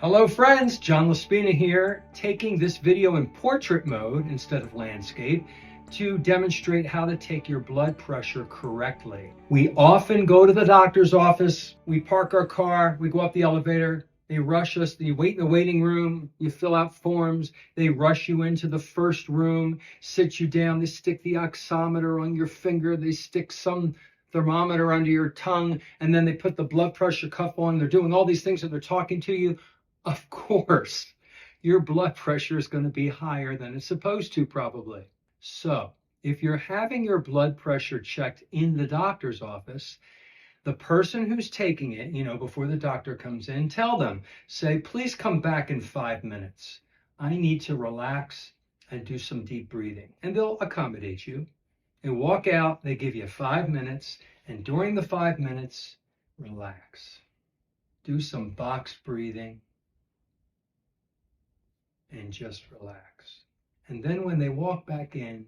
Hello friends, John Laspina here, taking this video in portrait mode instead of landscape to demonstrate how to take your blood pressure correctly. We often go to the doctor's office, we park our car, we go up the elevator, they rush us, you wait in the waiting room, you fill out forms, they rush you into the first room, sit you down, they stick the oximeter on your finger, they stick some thermometer under your tongue, and then they put the blood pressure cuff on. They're doing all these things and they're talking to you. Of course, your blood pressure is going to be higher than it's supposed to probably. So if you're having your blood pressure checked in the doctor's office, the person who's taking it, before the doctor comes in, tell them, say, please come back in 5 minutes. I need to relax and do some deep breathing. And they'll accommodate you. They walk out, they give you 5 minutes, and during the 5 minutes, relax. Do some box breathing and just relax. And then when they walk back in,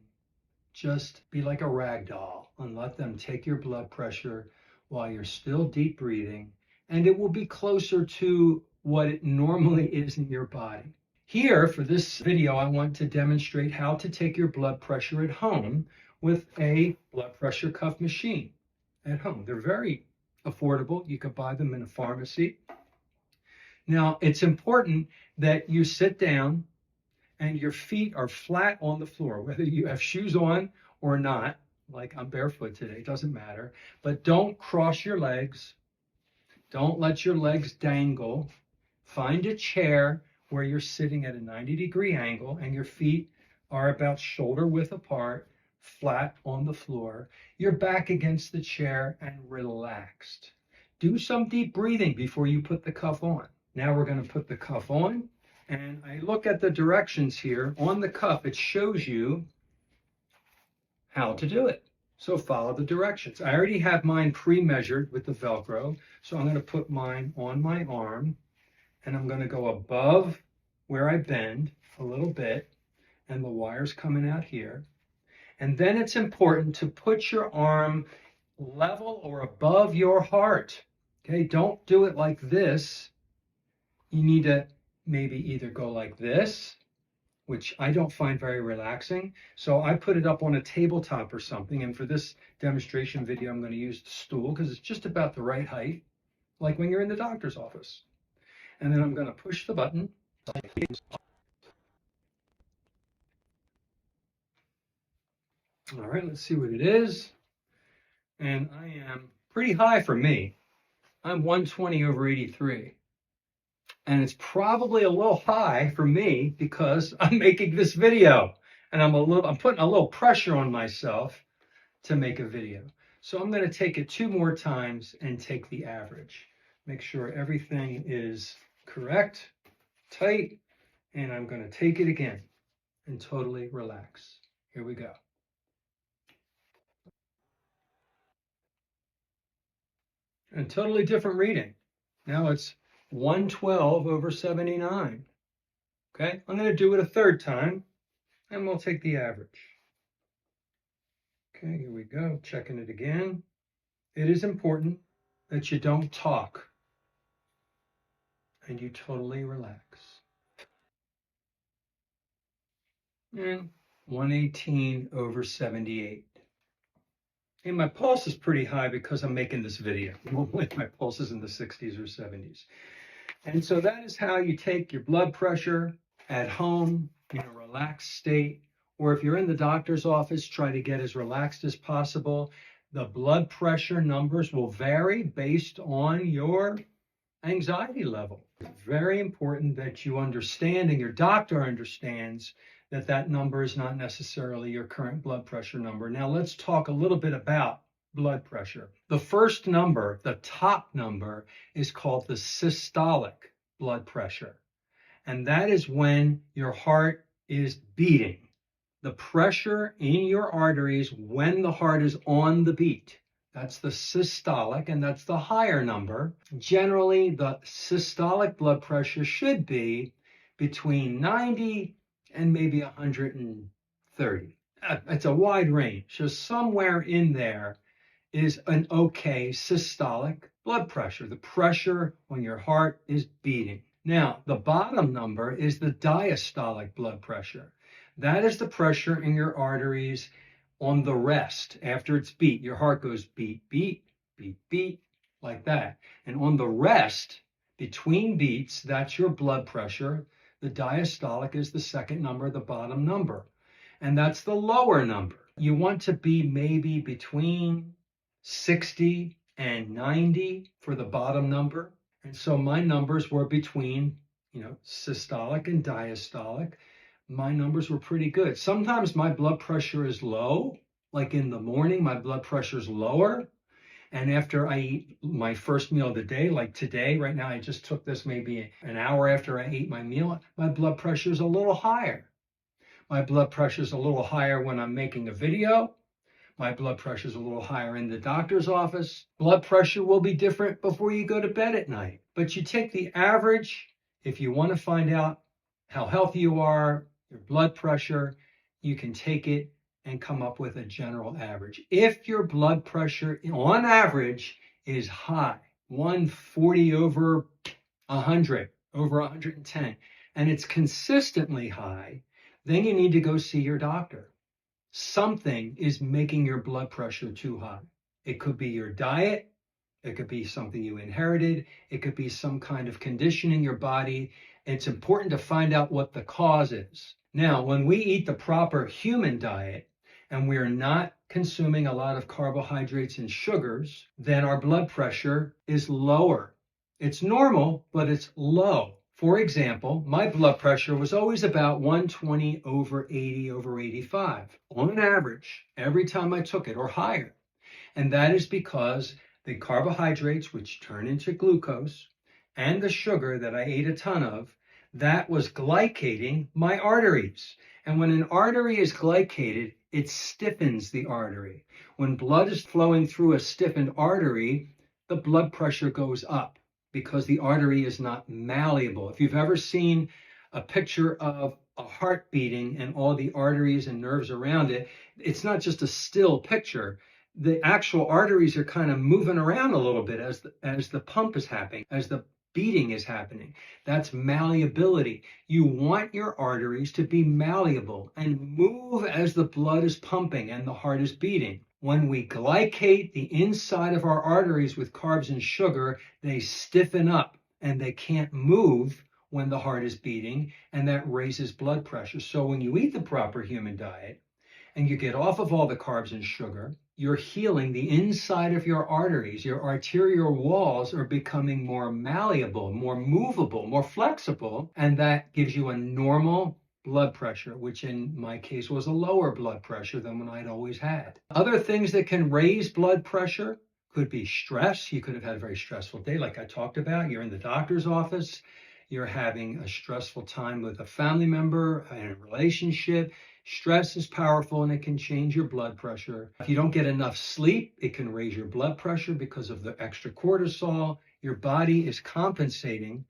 just be like a rag doll and let them take your blood pressure while you're still deep breathing, and it will be closer to what it normally is in your body. Here, for this video, I want to demonstrate how to take your blood pressure at home with a blood pressure cuff machine at home. They're very affordable. You can buy them in a pharmacy. Now, it's important that you sit down and your feet are flat on the floor, whether you have shoes on or not. Like I'm barefoot today, it doesn't matter. But don't cross your legs. Don't let your legs dangle. Find a chair where you're sitting at a 90-degree angle and your feet are about shoulder width apart, flat on the floor. You're back against the chair and relaxed. Do some deep breathing before you put the cuff on. Now we're going to put the cuff on, and I look at the directions here on the cuff. It shows you how to do it. So follow the directions. I already have mine pre-measured with the Velcro, so I'm going to put mine on my arm, and I'm going to go above where I bend a little bit, and the wire's coming out here. And then it's important to put your arm level or above your heart. Okay, don't do it like this. You need to maybe either go like this, which I don't find very relaxing. So I put it up on a tabletop or something. And for this demonstration video, I'm going to use the stool because it's just about the right height, like when you're in the doctor's office. And then I'm going to push the button. All right, let's see what it is. And I am pretty high for me. I'm 120/83. And it's probably a little high for me because I'm making this video and I'm putting a little pressure on myself to make a video. So I'm going to take it 2 more times and take the average. Make sure everything is correct, tight, and I'm going to take it again and totally relax. Here we go. And totally different reading. Now it's 112/79. Okay, I'm going to do it a 3rd time, and we'll take the average. Okay, here we go, checking it again. It is important that you don't talk and you totally relax. And 118/78. And my pulse is pretty high because I'm making this video. Normally my pulse is in the 60s or 70s. And so that is how you take your blood pressure at home in a relaxed state, or if you're in the doctor's office, try to get as relaxed as possible. The blood pressure numbers will vary based on your anxiety level. It's very important that you understand and your doctor understands that that number is not necessarily your current blood pressure number. Now let's talk a little bit about blood pressure. The first number, the top number, is called the systolic blood pressure. And that is when your heart is beating. The pressure in your arteries when the heart is on the beat. That's the systolic, and that's the higher number. Generally, the systolic blood pressure should be between 90 and maybe 130. It's a wide range. So somewhere in there is an okay systolic blood pressure, the pressure when your heart is beating. Now, the bottom number is the diastolic blood pressure. That is the pressure in your arteries on the rest. After it's beat, your heart goes beat, beat, beat, beat, like that. And on the rest, between beats, that's your blood pressure. The diastolic is the second number, the bottom number. And that's the lower number. You want to be maybe between 60 and 90 for the bottom number. And so my numbers were between, systolic and diastolic. My numbers were pretty good. Sometimes my blood pressure is low, like in the morning, my blood pressure is lower. And after I eat my first meal of the day, like today, right now, I just took this maybe an hour after I ate my meal, my blood pressure is a little higher. My blood pressure is a little higher when I'm making a video. My blood pressure is a little higher in the doctor's office. Blood pressure will be different before you go to bed at night. But you take the average. If you want to find out how healthy you are, your blood pressure, you can take it and come up with a general average. If your blood pressure on average is high, 140 over 100, over 110, and it's consistently high, then you need to go see your doctor. Something is making your blood pressure too high. It could be your diet. It could be something you inherited. It could be some kind of condition in your body. It's important to find out what the cause is. Now, when we eat the proper human diet and we're not consuming a lot of carbohydrates and sugars, then our blood pressure is lower. It's normal, but it's low. For example, my blood pressure was always about 120 over 80 over 85 on average every time I took it, or higher. And that is because the carbohydrates, which turn into glucose, and the sugar that I ate a ton of, that was glycating my arteries. And when an artery is glycated, it stiffens the artery. When blood is flowing through a stiffened artery, the blood pressure goes up, because the artery is not malleable. If you've ever seen a picture of a heart beating and all the arteries and nerves around it, it's not just a still picture. The actual arteries are kind of moving around a little bit as the pump is happening, as the beating is happening. That's malleability. You want your arteries to be malleable and move as the blood is pumping and the heart is beating. When we glycate the inside of our arteries with carbs and sugar, they stiffen up and they can't move when the heart is beating, and that raises blood pressure. So when you eat the proper human diet and you get off of all the carbs and sugar, you're healing the inside of your arteries. Your arterial walls are becoming more malleable, more movable, more flexible, and that gives you a normal blood pressure, which in my case was a lower blood pressure than what I'd always had. Other things that can raise blood pressure could be stress. You could have had a very stressful day, like I talked about. You're in the doctor's office. You're having a stressful time with a family member, in a relationship. Stress is powerful and it can change your blood pressure. If you don't get enough sleep, it can raise your blood pressure because of the extra cortisol. Your body is compensating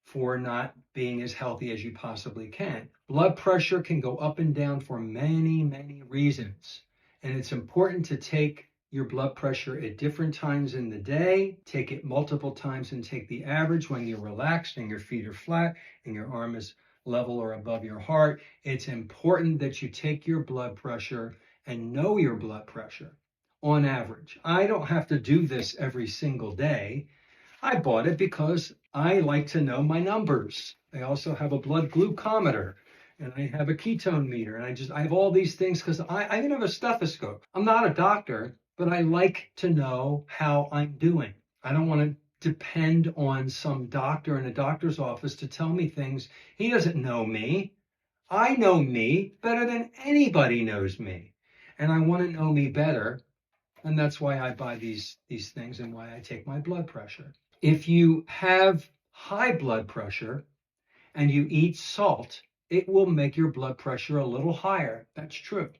for not being as healthy as you possibly can. Blood pressure can go up and down for many, many reasons. And it's important to take your blood pressure at different times in the day, take it multiple times and take the average when you're relaxed and your feet are flat and your arm is level or above your heart. It's important that you take your blood pressure and know your blood pressure on average. I don't have to do this every single day. I bought it because I like to know my numbers. I also have a blood glucometer and I have a ketone meter, and I have all these things because I even have a stethoscope. I'm not a doctor, but I like to know how I'm doing. I don't want to depend on some doctor in a doctor's office to tell me things. He doesn't know me. I know me better than anybody knows me. And I want to know me better. And that's why I buy these things and why I take my blood pressure. If you have high blood pressure and you eat salt, it will make your blood pressure a little higher. That's true.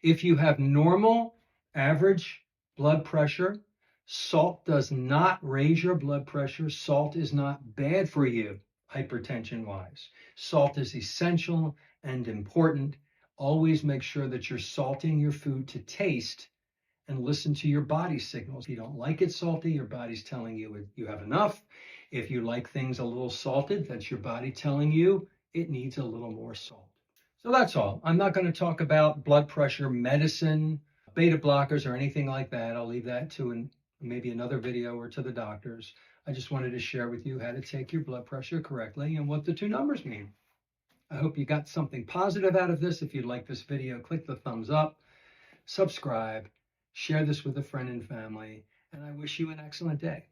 If you have normal, average blood pressure, salt does not raise your blood pressure. Salt is not bad for you, hypertension-wise. Salt is essential and important. Always make sure that you're salting your food to taste and listen to your body signals. If you don't like it salty, your body's telling you you have enough. If you like things a little salted, that's your body telling you it needs a little more salt. So that's all. I'm not going to talk about blood pressure medicine, beta blockers, or anything like that. I'll leave that to maybe another video or to the doctors. I just wanted to share with you how to take your blood pressure correctly and what the two numbers mean. I hope you got something positive out of this. If you like this video, click the thumbs up, subscribe, share this with a friend and family, and I wish you an excellent day.